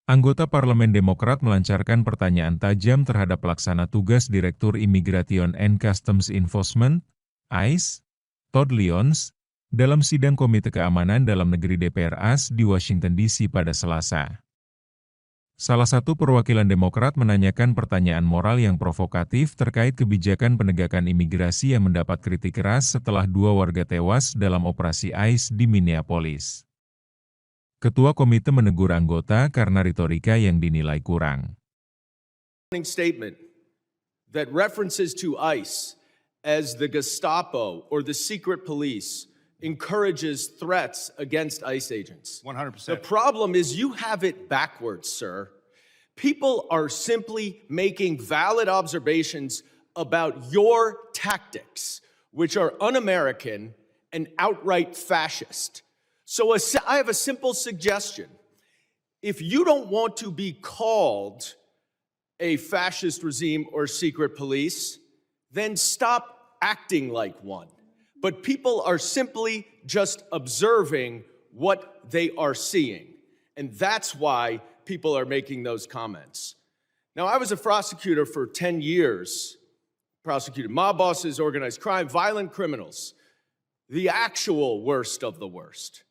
Anggota Parlemen Demokrat melancarkan pertanyaan tajam terhadap pelaksana tugas Direktur Immigration and Customs Enforcement, ICE, Todd Lyons, dalam sidang Komite Keamanan Dalam Negeri DPR AS di Washington DC pada Selasa. Salah satu perwakilan Demokrat menanyakan pertanyaan moral yang provokatif terkait kebijakan penegakan imigrasi yang mendapat kritik keras setelah 2 warga tewas dalam operasi ICE di Minneapolis. Ketua komite menegur anggota karena retorika yang dinilai kurang. Statement that references to ICE as the Gestapo or the secret police encourages threats against ICE agents. 100%. The problem is you have it backwards, sir. People are simply making valid observations about your tactics, which are un-American and outright fascist. So I have a simple suggestion. If you don't want to be called a fascist regime or secret police, then stop acting like one. But people are simply just observing what they are seeing. And that's why people are making those comments. Now, I was a prosecutor for 10 years, prosecuted mob bosses, organized crime, violent criminals, the actual worst of the worst.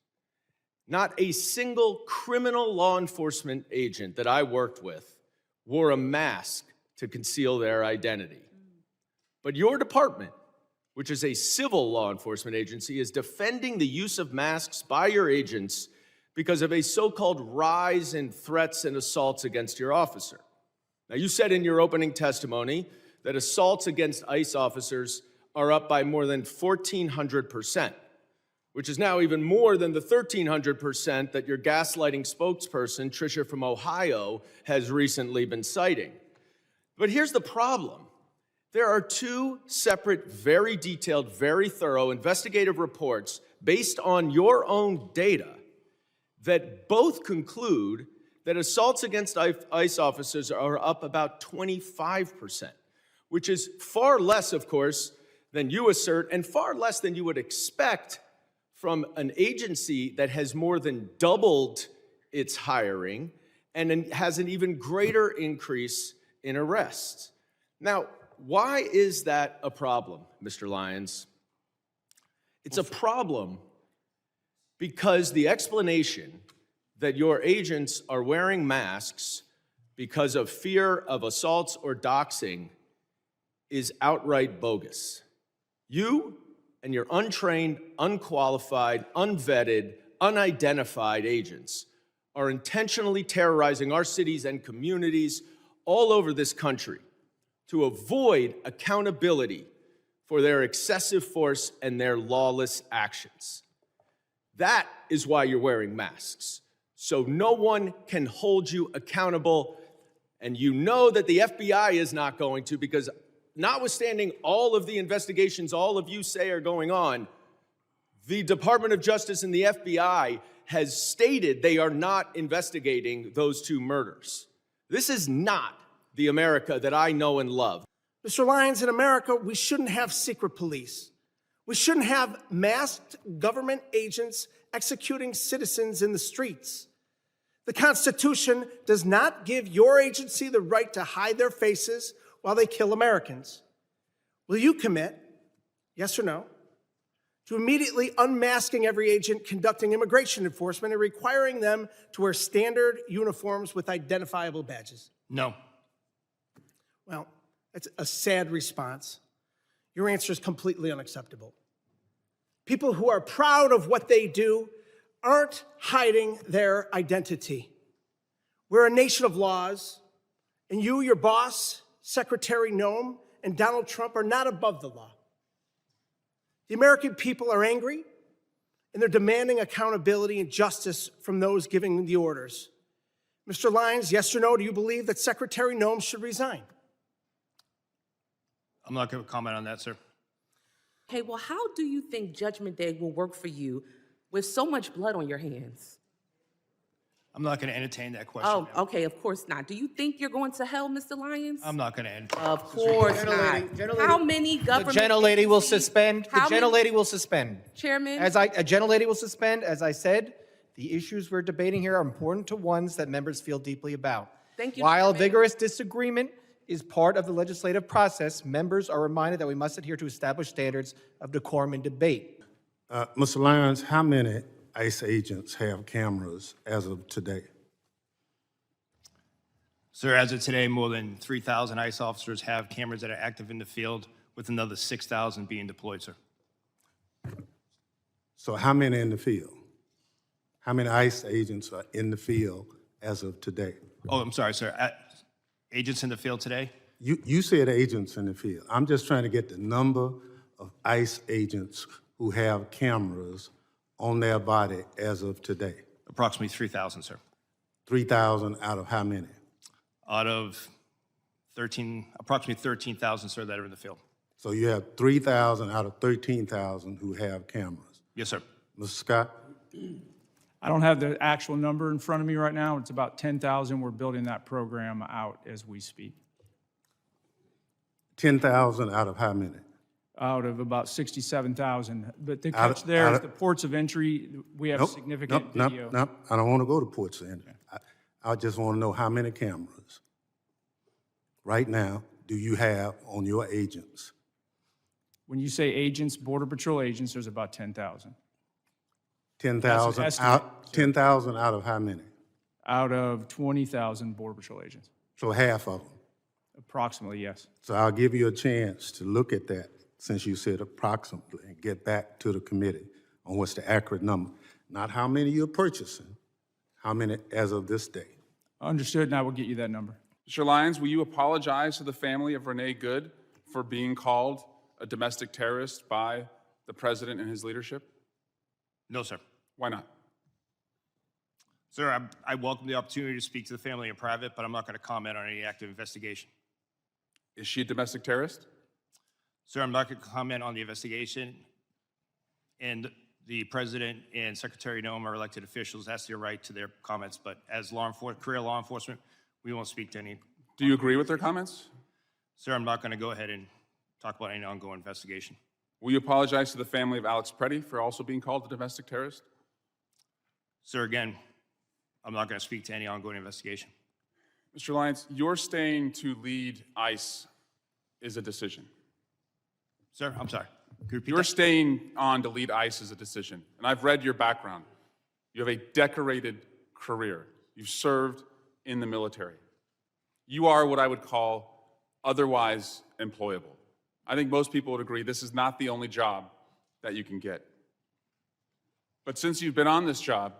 Not a single criminal law enforcement agent that I worked with wore a mask to conceal their identity. But your department, which is a civil law enforcement agency, is defending the use of masks by your agents because of a so-called rise in threats and assaults against your officer. Now, you said in your opening testimony that assaults against ICE officers are up by more than 1,400%. Which is now even more than the 1,300% that your gaslighting spokesperson, Tricia from Ohio, has recently been citing. But here's the problem. There are 2 separate, very detailed, very thorough investigative reports based on your own data that both conclude that assaults against ICE officers are up about 25%, which is far less, of course, than you assert, and far less than you would expect from an agency that has more than doubled its hiring and has an even greater increase in arrests. Now, why is that a problem, Mr. Lyons? It's a problem because the explanation that your agents are wearing masks because of fear of assaults or doxing is outright bogus. You and your untrained, unqualified, unvetted, unidentified agents are intentionally terrorizing our cities and communities all over this country to avoid accountability for their excessive force and their lawless actions. That is why you're wearing masks, so no one can hold you accountable, and you know that the FBI is not going to, because notwithstanding all of the investigations all of you say are going on, the Department of Justice and the FBI has stated they are not investigating those 2 murders. This is not the America that I know and love. Mr. Lyons, in America, we shouldn't have secret police. We shouldn't have masked government agents executing citizens in the streets. The Constitution does not give your agency the right to hide their faces while they kill Americans. Will you commit, yes or no, to immediately unmasking every agent conducting immigration enforcement and requiring them to wear standard uniforms with identifiable badges? No. Well, that's a sad response. Your answer is completely unacceptable. People who are proud of what they do aren't hiding their identity. We're a nation of laws, and you, your boss, Secretary Noem, and Donald Trump are not above the law. The American people are angry, and they're demanding accountability and justice from those giving the orders. Mr. Lyons, yes or no, do you believe that Secretary Noem should resign? I'm not going to comment on that, sir. Okay, well, how do you think Judgment Day will work for you with so much blood on your hands? I'm not going to entertain that question. Oh, okay, of course not. Do you think you're going to hell, Mr. Lyons? I'm not going to entertain. Of course not. How many government The gentlelady will agencies- suspend. The How many- gentlelady will suspend. Chairman? A gentlelady will suspend, as I said. The issues we're debating here are important to ones that members feel deeply about. Thank you, While Chairman. vigorous disagreement is part of the legislative process, members are reminded that we must adhere to established standards of decorum and debate. Mr. Lyons, how many ICE agents have cameras as of today? Sir, as of today, more than 3,000 ICE officers have cameras that are active in the field, with another 6,000 being deployed, sir. So how many in the field? How many ICE agents are in the field as of today? Oh, I'm sorry, sir. Agents in the field today? You said agents in the field. I'm just trying to get the number of ICE agents who have cameras on their body as of today. Approximately 3,000, sir. 3,000 out of how many? Out of approximately 13,000, sir, that are in the field. So you have 3,000 out of 13,000 who have cameras. Yes, sir. Mr. Scott? I don't have the actual number in front of me right now. It's about 10,000. We're building that program out as we speak. 10,000 out of how many? Out of about 67,000. But the Out catch of- there out is of- the ports of entry. We have significant video. Nope. I don't want to go to ports of entry. I just want to know how many cameras right now do you have on your agents? When you say agents, Border Patrol agents, there's about 10,000. 10,000 That's an estimate, out, 10,000 out of how many? Out of 20,000 Border Patrol agents. So half of them. Approximately, yes. So I'll give you a chance to look at that since you said approximately and get back to the committee on what's the accurate number. Not how many you're purchasing, how many as of this day. Understood, and I will get you that number. Mr. Lyons, will you apologize to the family of Renee Good for being called a domestic terrorist by the president and his leadership? No, sir. Why not? Sir, I welcome the opportunity to speak to the family in private, but I'm not going to comment on any active investigation. Is she a domestic terrorist? Sir, I'm not going to comment on the investigation. And the president and Secretary Noem are elected officials. That's their right to their comments. But as career law enforcement, we won't speak to any. Do you agree with their comments? Sir, I'm not going to go ahead and talk about any ongoing investigation. Will you apologize to the family of Alex Preddy for also being called a domestic terrorist? Sir, again, I'm not going to speak to any ongoing investigation. Mr. Lyons, your staying to lead ICE is a decision. Sir, I'm sorry. Could you repeat Your that? staying on to lead ICE is a decision. And I've read your background. You have a decorated career. You've served in the military. You are what I would call otherwise employable. I think most people would agree this is not the only job that you can get. But since you've been on this job,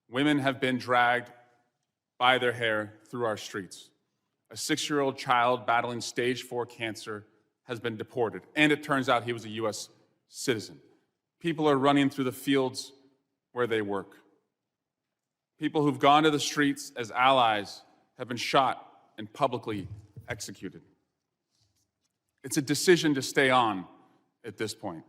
women have been dragged by their hair through our streets. A 6-year-old child battling stage 4 cancer has been deported, and it turns out he was a U.S. citizen. People are running through the fields where they work. People who've gone to the streets as allies have been shot and publicly executed. It's a decision to stay on at this point.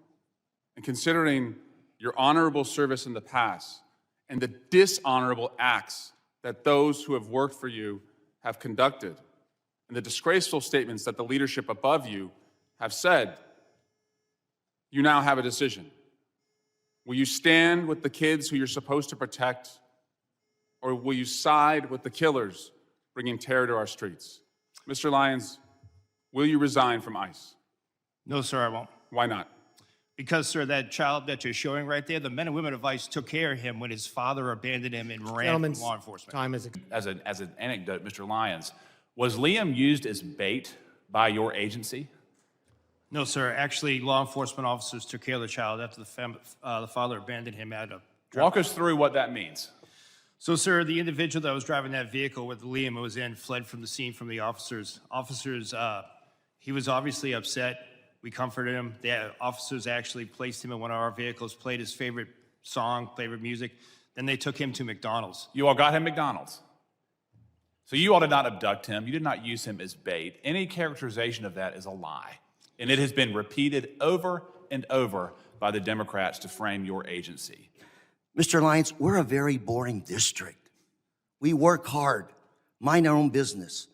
And considering your honorable service in the past and the dishonorable acts that those who have worked for you have conducted, and the disgraceful statements that the leadership above you have said, you now have a decision. Will you stand with the kids who you're supposed to protect, or will you side with the killers bringing terror to our streets? Mr. Lyons, will you resign from ICE? No, sir, I won't. Why not? Because, sir, that child that you're showing right there, the men and women of ICE took care of him when his father abandoned him and ran Gentlemen, from law enforcement. time is As an anecdote, Mr. Lyons, was Liam used as bait by your agency? No, sir. Actually, law enforcement officers took care of the child after the father abandoned him at a. Walk us through what that means. So, sir, the individual that was driving that vehicle with Liam was in fled from the scene from the officers. He was obviously upset. We comforted him. The officers actually placed him in one of our vehicles, played his favorite song, favorite music. Then they took him to McDonald's. You all got him McDonald's. So you all did not abduct him. You did not use him as bait. Any characterization of that is a lie. And it has been repeated over and over by the Democrats to frame your agency. Mr. Lyons, we're a very boring district. We work hard, mind our own business.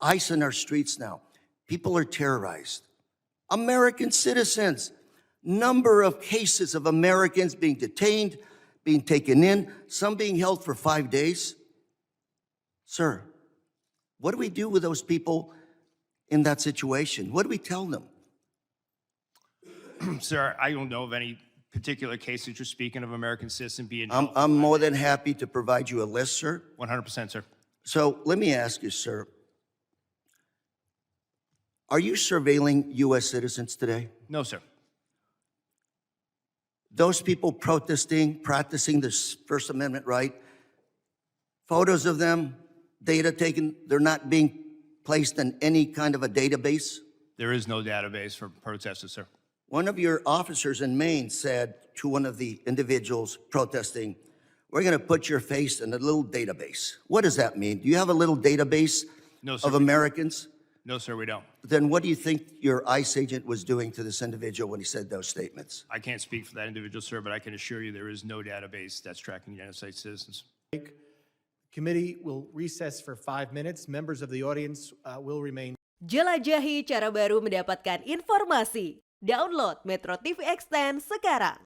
ICE in our streets now. People are terrorized. American citizens, number of cases of Americans being detained, being taken in, some being held for 5 days. Sir, what do we do with those people in that situation? What do we tell them? Sir, I don't know of any particular case that you're speaking of American citizen being. I'm more than happy to provide you a list, sir. 100%, sir. So let me ask you, sir, are you surveilling U.S. citizens today? No, sir. Those people protesting, practicing this First Amendment right, photos of them, data taken, they're not being placed in any kind of a database? There is no database for protesters, sir. One of your officers in Maine said to one of the individuals protesting, we're going to put your face in a little database. What does that mean? Do you have a little database No, sir. of Americans? No, sir, we don't. Then what do you think your ICE agent was doing to this individual when he said those statements? I can't speak for that individual, sir, but I can assure you there is no database that's tracking United States citizens. Committee will recess for 5 minutes. Members of the audience will remain. Jelajahi cara baru mendapatkan informasi. Download Metro TV Extend sekarang.